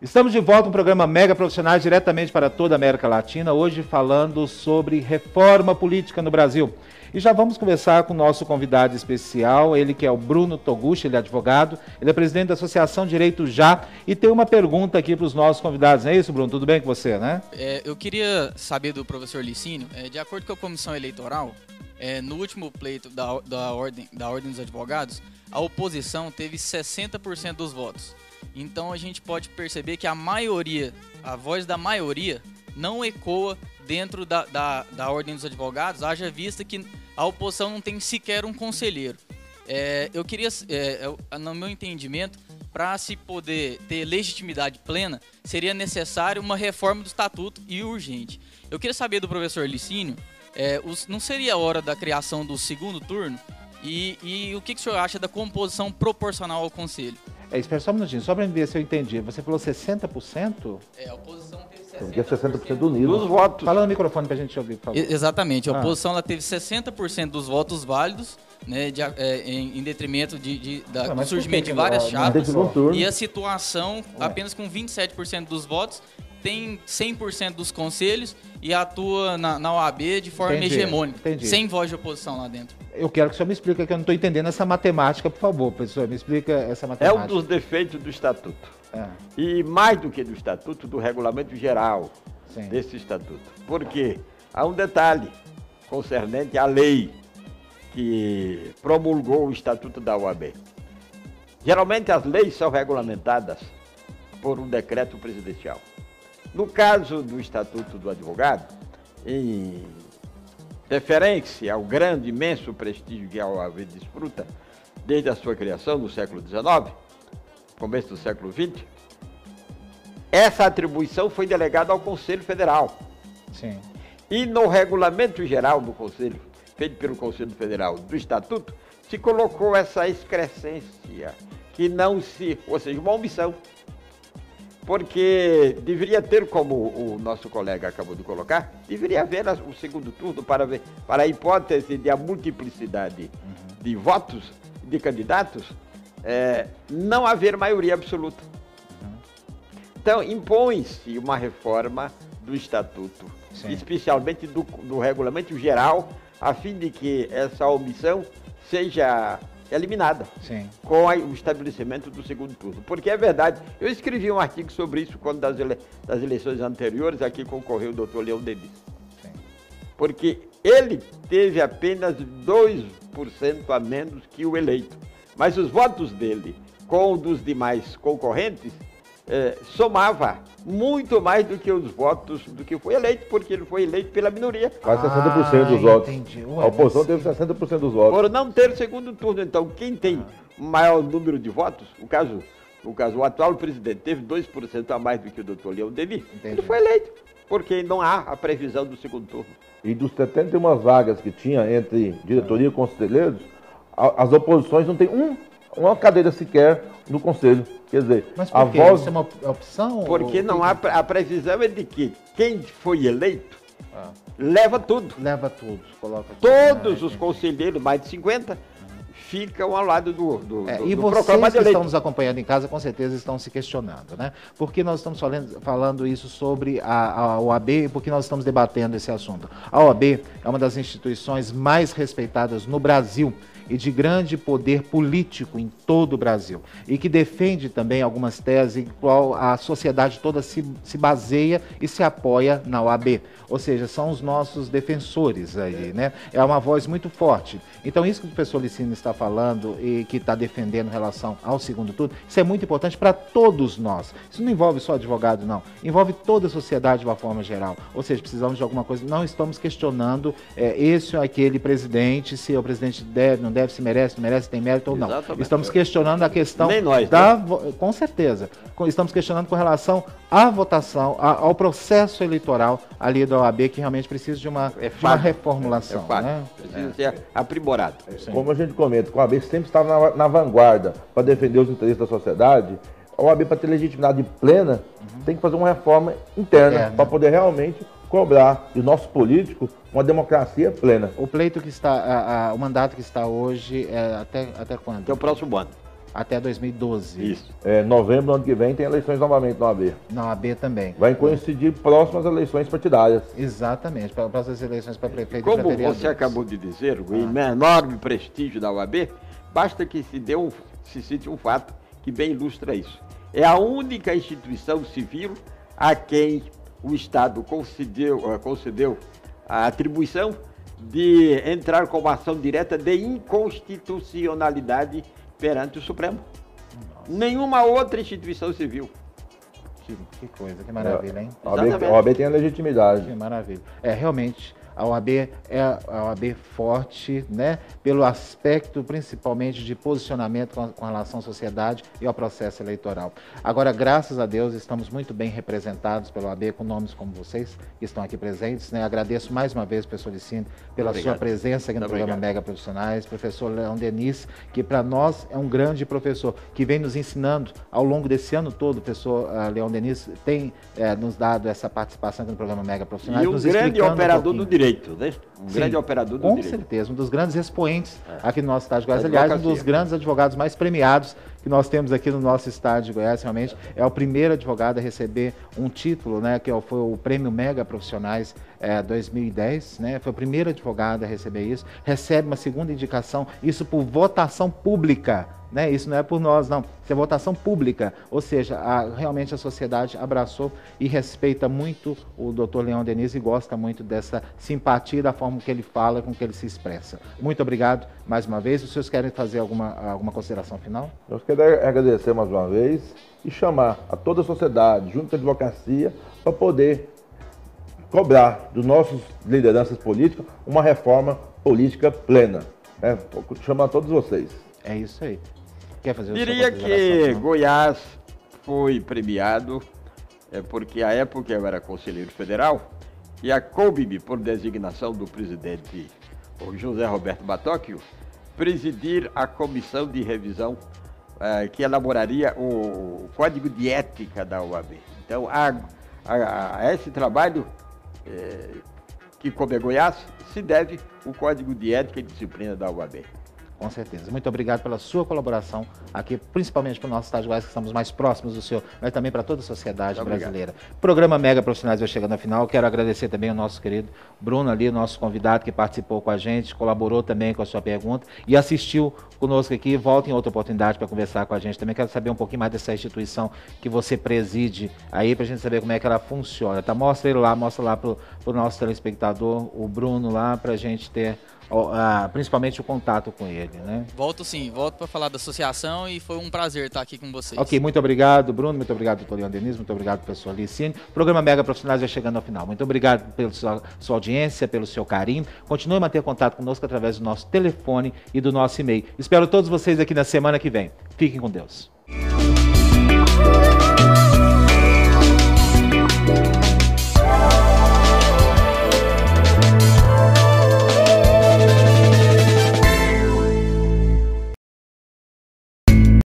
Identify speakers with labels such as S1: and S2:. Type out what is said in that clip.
S1: Estamos de volta no programa Mega Profissionais, diretamente para toda a América Latina, hoje falando sobre reforma política no Brasil. E já vamos conversar com o nosso convidado especial, ele que é o Bruno Toguchi, ele é advogado, ele é presidente da Associação Direito Já, e tem uma pergunta aqui para os nossos convidados. Não é isso, Bruno? Tudo bem com você, né?
S2: Eu queria saber do professor Licínio, de acordo com a Comissão Eleitoral, no último pleito da Ordem dos Advogados, a oposição teve 60% dos votos. Então a gente pode perceber que a voz da maioria não ecoa dentro da Ordem dos Advogados, haja vista que a oposição não tem sequer um conselheiro. Eu queria, no meu entendimento, para se poder ter legitimidade plena, seria necessário uma reforma do Estatuto e urgente. Eu queria saber do professor Licínio, não seria a hora da criação do segundo turno? E o que o senhor acha da composição proporcional ao Conselho?
S1: Espera só um minutinho, só para ver se eu entendi. Você falou 60%?
S2: A oposição teve 60%.
S3: Porque é 60% unidos.
S1: Dos votos. Fala no microfone para a gente ouvir, por favor.
S2: Exatamente, a oposição ela teve 60% dos votos válidos, né, em detrimento do surgimento de várias chapas, e a situação, apenas com 27% dos votos, tem 100% dos conselhos e atua na OAB de forma hegemônica, sem voz de oposição lá dentro.
S1: Eu quero que o senhor me explique, que eu não estou entendendo essa matemática, por favor, professor, me explica essa matemática.
S4: É um dos defeitos do Estatuto. E mais do que do Estatuto, do regulamento geral desse Estatuto. Porque há um detalhe concernente à lei que promulgou o Estatuto da OAB. Geralmente as leis são regulamentadas por um decreto presidencial. No caso do Estatuto do Advogado, em deferência ao grande, imenso prestígio que a OAB desfruta desde a sua criação no século XIX, começo do século XX, essa atribuição foi delegada ao Conselho Federal.
S1: Sim.
S4: E no regulamento geral do Conselho, feito pelo Conselho Federal do Estatuto, se colocou essa excrescência, que não se, ou seja, uma omissão. Porque deveria ter, como o nosso colega acabou de colocar, deveria haver o segundo turno para a hipótese de a multiplicidade de votos, de candidatos, não haver maioria absoluta. Então, impõe-se uma reforma do Estatuto, especialmente do regulamento geral, a fim de que essa omissão seja eliminada, com o estabelecimento do segundo turno. Porque é verdade, eu escrevi um artigo sobre isso quando das eleições anteriores, aqui concorreu o doutor Leão Denis. Porque ele teve apenas 2% a menos que o eleito. Mas os votos dele com os dos demais concorrentes somava muito mais do que os votos do que foi eleito, porque ele foi eleito pela minoria.
S3: Quase 60% dos votos. A oposição teve 60% dos votos.
S4: Por não ter segundo turno. Então, quem tem maior número de votos, o atual presidente teve 2% a mais do que o doutor Leão Denis, ele foi eleito, porque não há a previsão do segundo turno.
S3: E dos 71 vagas que tinha entre diretoria e conselheiros, as oposições não têm uma cadeira sequer no conselho. Quer dizer,
S1: mas por quê? Isso é uma opção?
S4: Porque não há a previsão é de que quem foi eleito leva tudo.
S1: Leva tudo. Coloca
S4: todos os conselheiros, mais de 50, ficam ao lado do
S1: e vocês que estão nos acompanhando em casa, com certeza estão se questionando, né? Por que nós estamos falando isso sobre a OAB e por que nós estamos debatendo esse assunto? A OAB é uma das instituições mais respeitadas no Brasil e de grande poder político em todo o Brasil, e que defende também algumas teses em qual a sociedade toda se baseia e se apoia na OAB, ou seja, são os nossos defensores aí, né? É uma voz muito forte. Então isso que o professor Licínio está falando e que está defendendo em relação ao segundo turno, isso é muito importante para todos nós. Isso não envolve só advogado, não. Envolve toda a sociedade de uma forma geral. Ou seja, precisamos de alguma coisa. Não estamos questionando esse ou aquele presidente, se o presidente deve, não deve, se merece, não merece, tem mérito ou não.
S4: Exatamente.
S1: Estamos questionando a questão
S4: nem nós,
S1: com certeza. Estamos questionando com relação à votação, ao processo eleitoral ali da OAB, que realmente precisa de uma reformulação. Né?
S4: Precisa ser aprimorado.
S3: Como a gente comenta, a OAB sempre estava na vanguarda para defender os interesses da sociedade. A OAB, para ter legitimidade plena, tem que fazer uma reforma interna para poder realmente cobrar do nosso político uma democracia plena.
S1: O pleito que está, o mandato que está hoje é até quando?
S4: Até o próximo ano.
S1: até 2012.
S3: Isso. Novembro do ano que vem tem eleições novamente na OAB.
S1: Na OAB também.
S3: Vai coincidir próximas eleições partidárias.
S1: Exatamente, para as eleições para prefeito
S4: e
S1: para vereadores.
S4: Como você acabou de dizer, o enorme prestígio da OAB, basta que se cite um fato que bem ilustra isso. É a única instituição civil a quem o Estado concedeu a atribuição de entrar com uma ação direta de inconstitucionalidade perante o Supremo. Nossa. Nenhuma outra instituição civil.
S1: Que coisa, que maravilha, hein?
S3: A OAB tem a legitimidade.
S1: Que maravilha. Realmente, a OAB é a OAB forte, né? Pelo aspecto, principalmente, de posicionamento com relação à sociedade e ao processo eleitoral. Agora, graças a Deus, estamos muito bem representados pela OAB, com nomes como vocês, que estão aqui presentes, né? Agradeço mais uma vez, professor Licínio, pela sua presença aqui no programa Mega Profissionais. Professor Leão Denis, que para nós é um grande professor, que vem nos ensinando ao longo desse ano todo. O professor Leão Denis tem nos dado essa participação aqui no programa Mega Profissionais.
S4: E um grande operador do direito. Né?
S1: Grande operador do direito. Com certeza, um dos grandes expoentes aqui no nosso estado de Goiás. Aliás, um dos grandes advogados mais premiados que nós temos aqui no nosso estado de Goiás. Realmente é o primeiro advogado a receber um título, né, que foi o Prêmio Mega Profissionais 2010, né? Foi o primeiro advogado a receber isso. Recebe uma segunda indicação, isso por votação pública. Né? Isso não é por nós, não. Isso é votação pública. Ou seja, realmente a sociedade abraçou e respeita muito o doutor Leão Denis e gosta muito dessa simpatia, da forma que ele fala, com que ele se expressa. Muito obrigado mais uma vez. Os senhores querem fazer alguma consideração final?
S3: Eu quero agradecer mais uma vez e chamar a toda a sociedade, junto com a advocacia, para poder cobrar dos nossos lideranças políticas uma reforma política plena. Chamar todos vocês.
S1: É isso aí. Quer fazer
S4: Diria que Goiás foi premiado porque à época eu era conselheiro federal e coube-me, por designação do presidente José Roberto Batóquio, presidir a comissão de revisão que elaboraria o Código de Ética da OAB. Então, a esse trabalho que coube a Goiás se deve o Código de Ética e Disciplina da OAB.
S1: Com certeza. Muito obrigado pela sua colaboração aqui, principalmente para o nosso estado de Goiás, que estamos mais próximos do senhor, mas também para toda a sociedade brasileira. Programa Mega Profissionais vai chegando ao final. Quero agradecer também ao nosso querido Bruno ali, nosso convidado que participou com a gente, colaborou também com a sua pergunta e assistiu conosco aqui. Volta em outra oportunidade para conversar com a gente também. Quero saber um pouquinho mais dessa instituição que você preside aí, para a gente saber como é que ela funciona. Tá? Mostra lá para o nosso telespectador, o Bruno lá, para a gente ter principalmente o contato com ele, né?
S2: Volto para falar da associação e foi um prazer estar aqui com vocês.
S1: Ok, muito obrigado, Bruno, muito obrigado, doutor Leão Denis, muito obrigado, professor Licínio. O programa Mega Profissionais vai chegando ao final. Muito obrigado pela sua audiência, pelo seu carinho. Continue a manter contato conosco através do nosso telefone e do nosso e-mail. Espero todos vocês aqui na semana que vem. Fiquem com Deus.